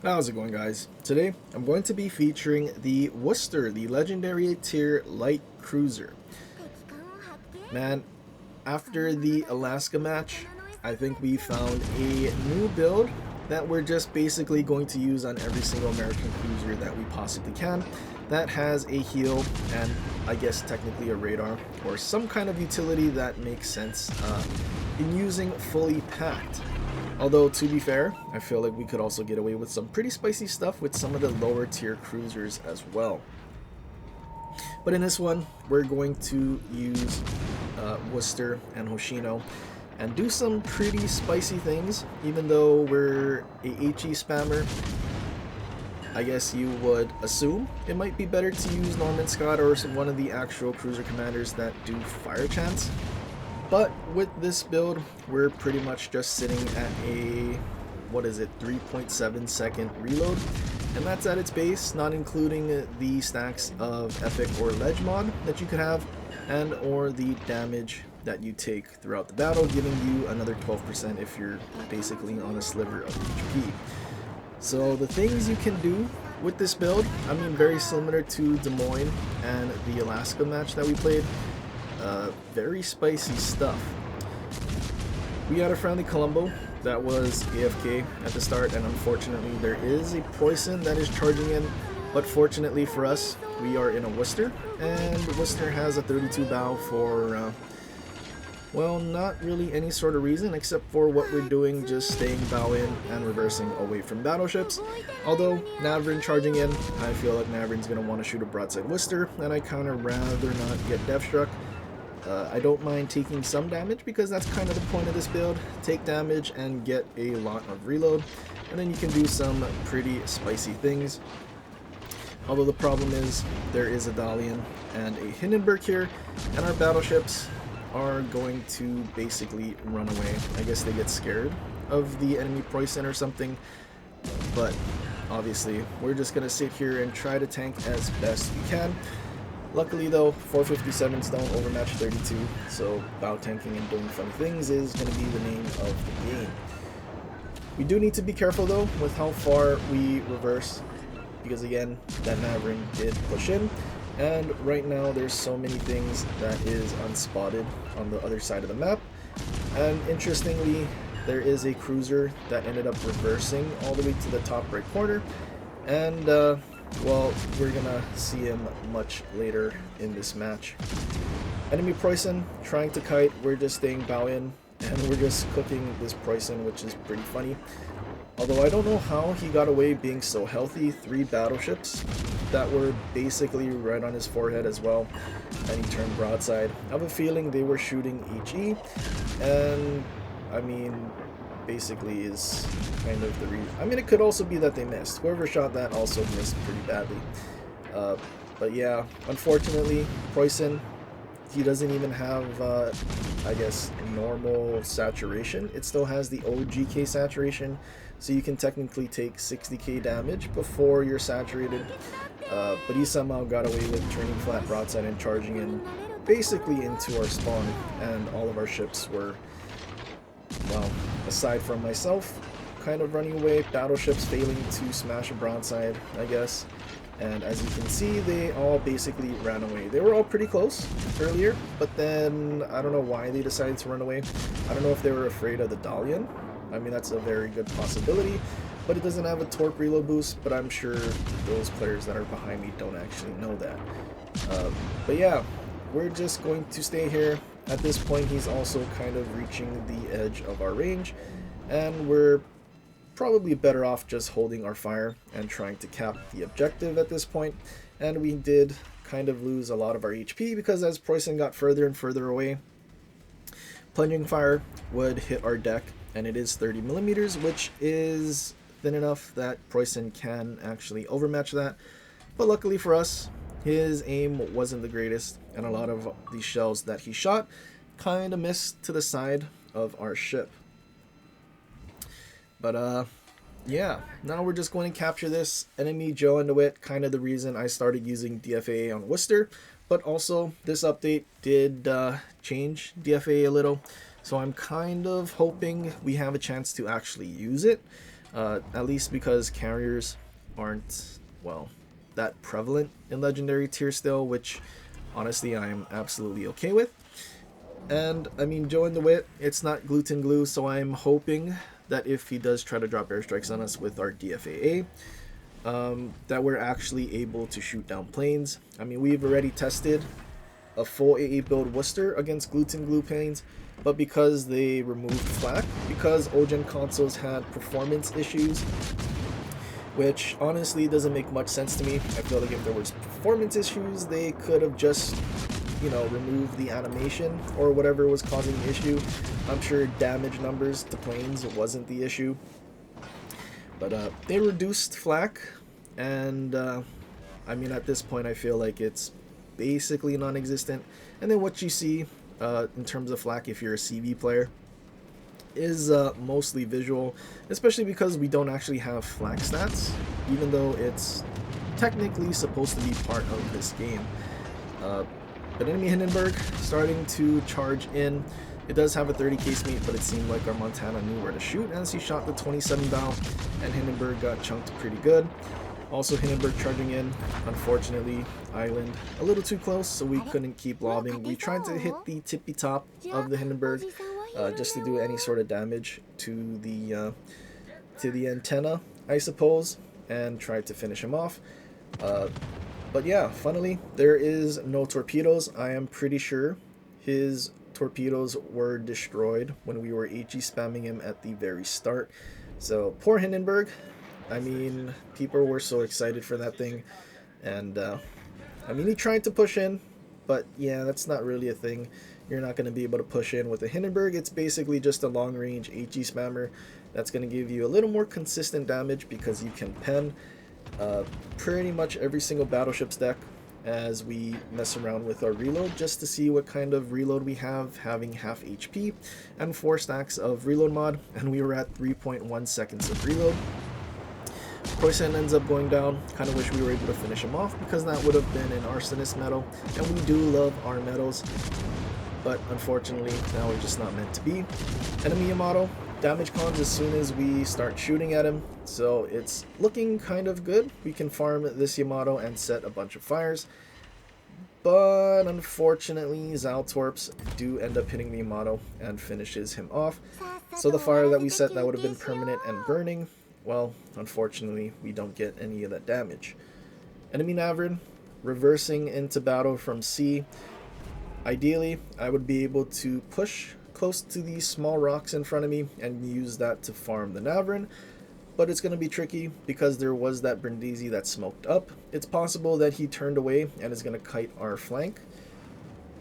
How's it going, guys? Today I'm going to be featuring the Worcester, the legendary tier light cruiser. Man, after the Alaska match, I think we found a new build that we're just basically going to use on every single American cruiser that we possibly can that has a heal and I guess technically a radar or some kind of utility that makes sense in using fully packed. Although, to be fair, I feel like we could also get away with some pretty spicy stuff with some of the lower tier cruisers as well. But in this one, we're going to use Worcester and Hoshino and do some pretty spicy things. Even though we're a HE spammer, I guess you would assume it might be better to use Norman Scott or one of the actual cruiser commanders that do fire chance. But with this build, we're pretty much just sitting at a, 3.7 second reload. And that's at its base, not including the stacks of epic or ledge mod that you could have, and or the damage that you take throughout the battle, giving you another 12% if you're basically on a sliver of HP. So the things you can do with this build, I mean, very similar to Des Moines and the Alaska match that we played. Very spicy stuff. We had a friendly Columbo that was AFK at the start, and unfortunately there is a Poison that is charging in, but fortunately for us, we are in a Worcester, and Worcester has a 32 bow for, well, not really any sort of reason except for what we're doing, just staying bow in and reversing away from battleships. Although Navrin charging in, I feel like Navrin's going to want to shoot a broadside Worcester, and I kind of rather not get death struck. I don't mind taking some damage because that's kind of the point of this build. Take damage and get a lot of reload, and then you can do some pretty spicy things. Although the problem is there is a Dalian and a Hindenburg here, and our battleships are going to basically run away. I guess they get scared of the enemy Preußen or something, but obviously we're just going to sit here and try to tank as best we can. Luckily though, 457s don't overmatch 32, so bow tanking and doing fun things is going to be the name of the game. We do need to be careful though with how far we reverse, because again, that Navrin did push in, and right now there's so many things that is unspotted on the other side of the map. And interestingly, there is a cruiser that ended up reversing all the way to the top right corner, and well, we're gonna see him much later in this match. Enemy Preußen trying to kite, we're just staying bow in, and we're just cooking this Preußen, which is pretty funny. Although I don't know how he got away being so healthy. 3 battleships that were basically right on his forehead as well, and he turned broadside. I have a feeling they were shooting HE, and I mean, basically is kind of the reason. I mean, it could also be that they missed. Whoever shot that also missed pretty badly. But yeah, unfortunately, Preußen, he doesn't even have, I guess, normal saturation. It still has the OGK saturation, so you can technically take 60k damage before you're saturated. But he somehow got away with turning flat broadside and charging in basically into our spawn, and all of our ships were, well, aside from myself, kind of running away, battleships failing to smash a broadside, I guess. And as you can see, they all basically ran away. They were all pretty close earlier, but then I don't know why they decided to run away. I don't know if they were afraid of the Dalian. I mean, that's a very good possibility, but it doesn't have a torque reload boost, but I'm sure those players that are behind me don't actually know that. But yeah, we're just going to stay here. At this point, he's also kind of reaching the edge of our range, and we're probably better off just holding our fire and trying to cap the objective at this point. And we did kind of lose a lot of our HP because as Preußen got further and further away, plunging fire would hit our deck, and it is 30 millimeters, which is thin enough that Preußen can actually overmatch that. But luckily for us, his aim wasn't the greatest, and a lot of the shells that he shot kind of missed to the side of our ship. But yeah, now we're just going to capture this enemy Joe and DeWitt, kind of the reason I started using DFA on Worcester. But also, this update did change DFA a little, so I'm kind of hoping we have a chance to actually use it. At least because carriers aren't, well, that prevalent in legendary tier still, which honestly I'm absolutely okay with. And I mean, Joe and the Wit, it's not gluten glue, so I'm hoping that if he does try to drop airstrikes on us with our DFAA, that we're actually able to shoot down planes. I mean, we've already tested a full AA build Worcester against gluten glue planes, but because they removed flak, because old-gen consoles had performance issues, which honestly doesn't make much sense to me. I feel like if there was performance issues, they could have just, you know, removed the animation or whatever was causing the issue. I'm sure damage numbers to planes wasn't the issue, but they reduced flak, and I mean, at this point I feel like it's basically non-existent. And then what you see in terms of flak, if you're a CV player, is mostly visual, especially because we don't actually have flak stats, even though it's technically supposed to be part of this game. But enemy Hindenburg starting to charge in. It does have a 30 case mate, but it seemed like our Montana knew where to shoot as he shot the 27 bow, and Hindenburg got chunked pretty good. Also Hindenburg charging in. Unfortunately, island a little too close, so we couldn't keep lobbing. We tried to hit the tippy top of the Hindenburg just to do any sort of damage to the antenna, I suppose, and tried to finish him off. But yeah, funnily, there is no torpedoes. I am pretty sure his torpedoes were destroyed when we were HE spamming him at the very start. So poor Hindenburg. I mean, people were so excited for that thing, and I mean, he tried to push in, but yeah, that's not really a thing. You're not going to be able to push in with a Hindenburg. It's basically just a long-range HE spammer that's going to give you a little more consistent damage because you can pen pretty much every single battleship's deck as we mess around with our reload just to see what kind of reload we have, having half HP and 4 stacks of reload mod, and we were at 3.1 seconds of reload. Poison ends up going down. Kind of wish we were able to finish him off because that would have been an arsonist medal, and we do love our medals, but unfortunately now we're just not meant to be. Enemy Yamato damage cons as soon as we start shooting at him, so it's looking kind of good. We can farm this Yamato and set a bunch of fires, but unfortunately Zaltorps do end up hitting the Yamato and finishes him off. So the fire that we set that would have been permanent and burning, well, unfortunately, we don't get any of that damage. Enemy Navrin reversing into battle from C. Ideally, I would be able to push close to these small rocks in front of me and use that to farm the Navrin, but it's going to be tricky because there was that Brindisi that smoked up. It's possible that he turned away and is going to kite our flank,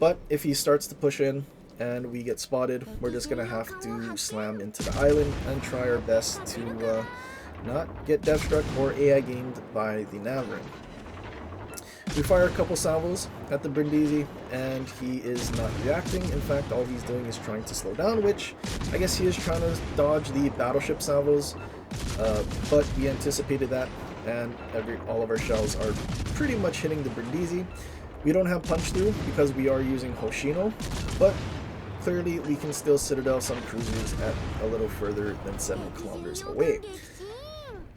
but if he starts to push in and we get spotted, we're just going to have to slam into the island and try our best to not get death struck or AI gamed by the Navrin. We fire a couple salvos at the Brindisi and he is not reacting. In fact, all he's doing is trying to slow down, which I guess he is trying to dodge the battleship salvos, but we anticipated that, and all of our shells are pretty much hitting the Brindisi. We don't have punch through because we are using Hoshino, but clearly we can still citadel some cruisers at a little further than 7 kilometers away.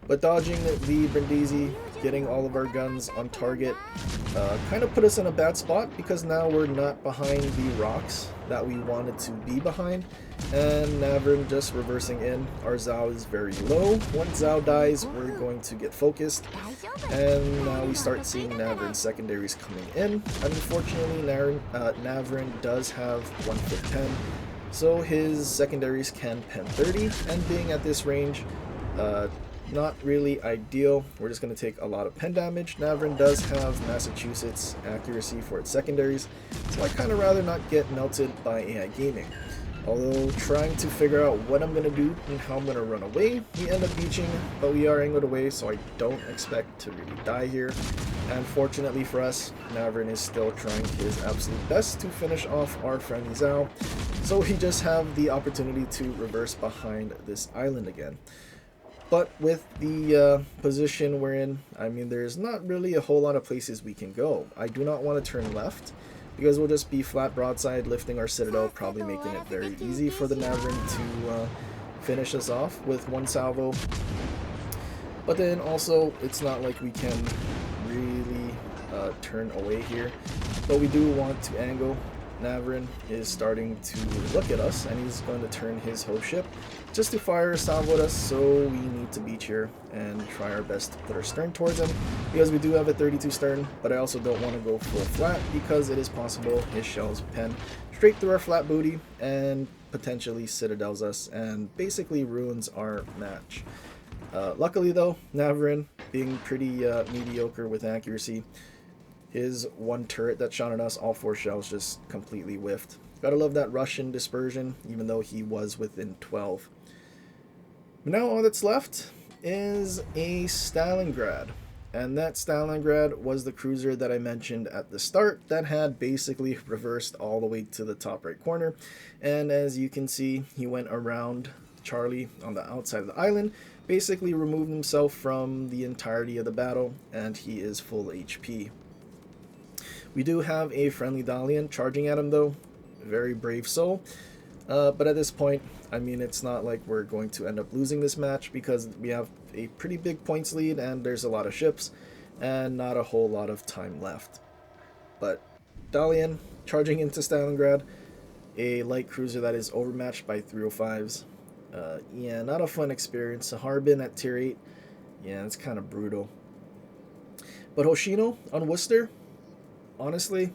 But dodging the Brindisi, getting all of our guns on target, kind of put us in a bad spot because now we're not behind the rocks that we wanted to be behind, and Navrin just reversing in. Our Zao is very low. Once Zao dies, we're going to get focused, and now we start seeing Navrin secondaries coming in. Unfortunately, Navrin does have 1-foot pen, so his secondaries can pen 30, and being at this range, not really ideal. We're just going to take a lot of pen damage. Navrin does have Massachusetts accuracy for its secondaries, so I kind of rather not get melted by AI gaming. Although trying to figure out what I'm going to do and how I'm going to run away, we end up beaching, but we are angled away, so I don't expect to really die here. And fortunately for us, Navrin is still trying his absolute best to finish off our friendly Zao, so we just have the opportunity to reverse behind this island again. But with the position we're in, I mean, there's not really a whole lot of places we can go. I do not want to turn left because we'll just be flat broadside, lifting our citadel, probably making it very easy for the Navrin to finish us off with one salvo. But then also, it's not like we can really turn away here. But we do want to angle. Navrin is starting to look at us, and he's going to turn his host ship just to fire a salvo at us, so we need to beach here and try our best to put our stern towards him, because we do have a 32 stern, but I also don't want to go full flat, because it is possible his shells pen straight through our flat booty and potentially citadels us and basically ruins our match. Luckily though, Navrin, being pretty mediocre with accuracy, his one turret that shot at us, all 4 shells just completely whiffed. Gotta love that Russian dispersion, even though he was within 12. But now all that's left is a Stalingrad. And that Stalingrad was the cruiser that I mentioned at the start that had basically reversed all the way to the top right corner. And as you can see, he went around Charlie on the outside of the island, basically removed himself from the entirety of the battle, and he is full HP. We do have a friendly Dalian charging at him though, very brave soul. But at this point, I mean, it's not like we're going to end up losing this match, because we have a pretty big points lead and there's a lot of ships and not a whole lot of time left. But Dalian charging into Stalingrad, a light cruiser that is overmatched by 305s. Yeah, not a fun experience. A Harbin at tier 8, yeah, it's kind of brutal. But Hoshino on Worcester, honestly,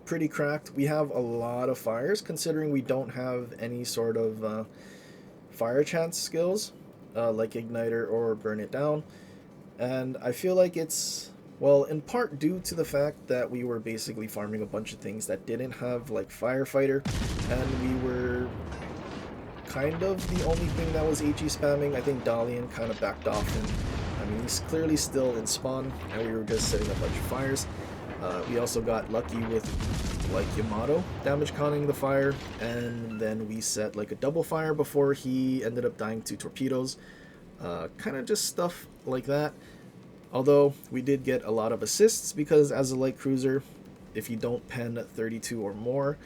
pretty cracked. We have a lot of fires, considering we don't have any sort of fire chance skills, like Igniter or Burn It Down. And I feel like it's, well, in part due to the fact that we were basically farming a bunch of things that didn't have, like, Firefighter, and we were kind of the only thing that was HE spamming. I think Dalian kind of backed off, and I mean, he's clearly still in spawn, and we were just setting a bunch of fires. We also got lucky with, like, Yamato damage conning the fire, and then we set like a double fire before he ended up dying to torpedoes. Kind of just stuff like that. Although we did get a lot of assists, because as a light cruiser, if you don't pen 32 or more,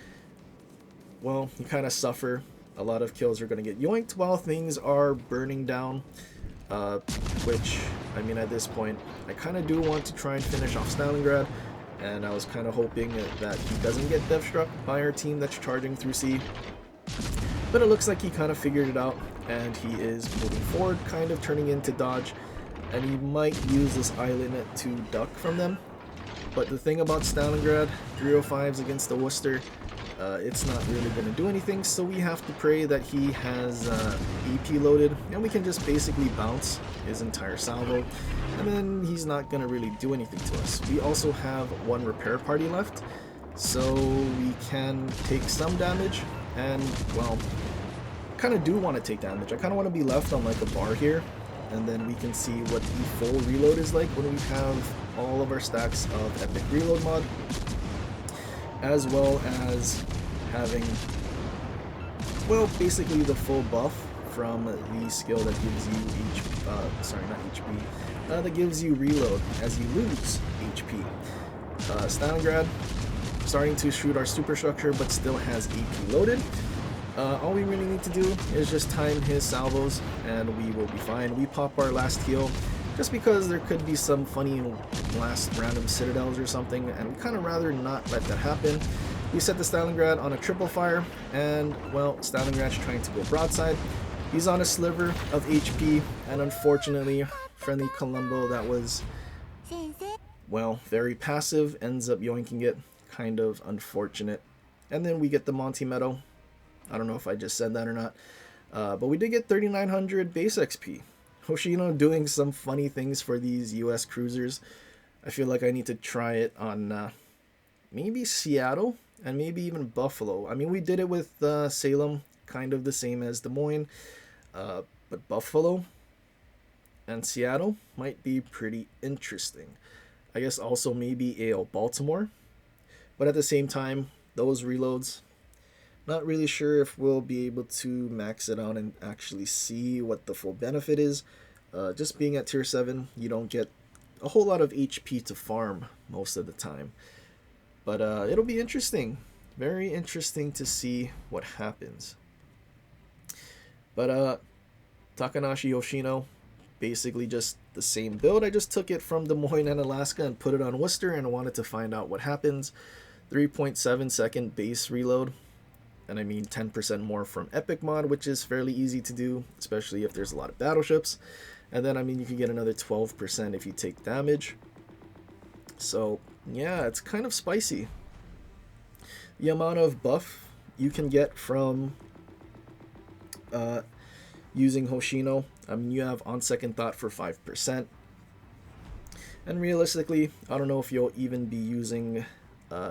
well, you kind of suffer. A lot of kills are going to get yoinked while things are burning down. Which, I mean, at this point, I kind of do want to try and finish off Stalingrad, and I was kind of hoping that he doesn't get dev struck by our team that's charging through sea. But it looks like he kind of figured it out, and he is moving forward, kind of turning into dodge, and he might use this island to duck from them. But the thing about Stalingrad, 305s against the Worcester, it's not really going to do anything, so we have to pray that he has EP loaded, and we can just basically bounce his entire salvo, and then he's not going to really do anything to us. We also have one repair party left, so we can take some damage, and, well, kind of do want to take damage. I kind of want to be left on like a bar here, and then we can see what the full reload is like when we have all of our stacks of epic reload mod, as well as having, well, basically the full buff from the skill that gives you that gives you reload as you lose HP. Stalingrad starting to shoot our superstructure, but still has EP loaded. All we really need to do is just time his salvos, and we will be fine. We pop our last heal, just because there could be some funny last random citadels or something, and we'd kind of rather not let that happen. We set the Stalingrad on a triple fire, and, well, Stalingrad's trying to go broadside. He's on a sliver of HP, and unfortunately, friendly Columbo that was, well, very passive, ends up yoinking it. Kind of unfortunate. And then we get the Monty Meadow. I don't know if I just said that or not, but we did get 3,900 base XP. Hoshino doing some funny things for these US cruisers. I feel like I need to try it on maybe Seattle and maybe even Buffalo. I mean, we did it with Salem, kind of the same as Des Moines, but Buffalo and Seattle might be pretty interesting. I guess also maybe AO Baltimore, but at the same time, those reloads, not really sure if we'll be able to max it out and actually see what the full benefit is. Just being at tier 7, you don't get a whole lot of HP to farm most of the time. But it'll be interesting. Very interesting to see what happens. But Takanashi Hoshino, basically just the same build. I just took it from Des Moines and Alaska and put it on Worcester, and I wanted to find out what happens. 3.7 second base reload, and I mean 10% more from Epic mod, which is fairly easy to do, especially if there's a lot of battleships. And then I mean you can get another 12% if you take damage. So yeah, it's kind of spicy. The amount of buff you can get from using Hoshino, I mean, you have on second thought for 5%. And realistically, I don't know if you'll even be using,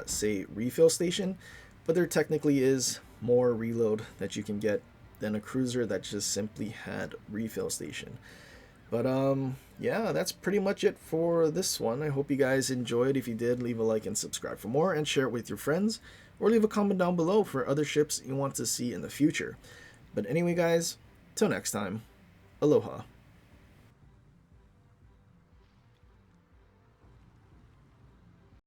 say, refill station, but there technically is more reload that you can get than a cruiser that just simply had refill station. But yeah, that's pretty much it for this one. I hope you guys enjoyed. If you did, leave a like and subscribe for more, and share it with your friends, or leave a comment down below for other ships you want to see in the future. But anyway, guys, till next time, aloha.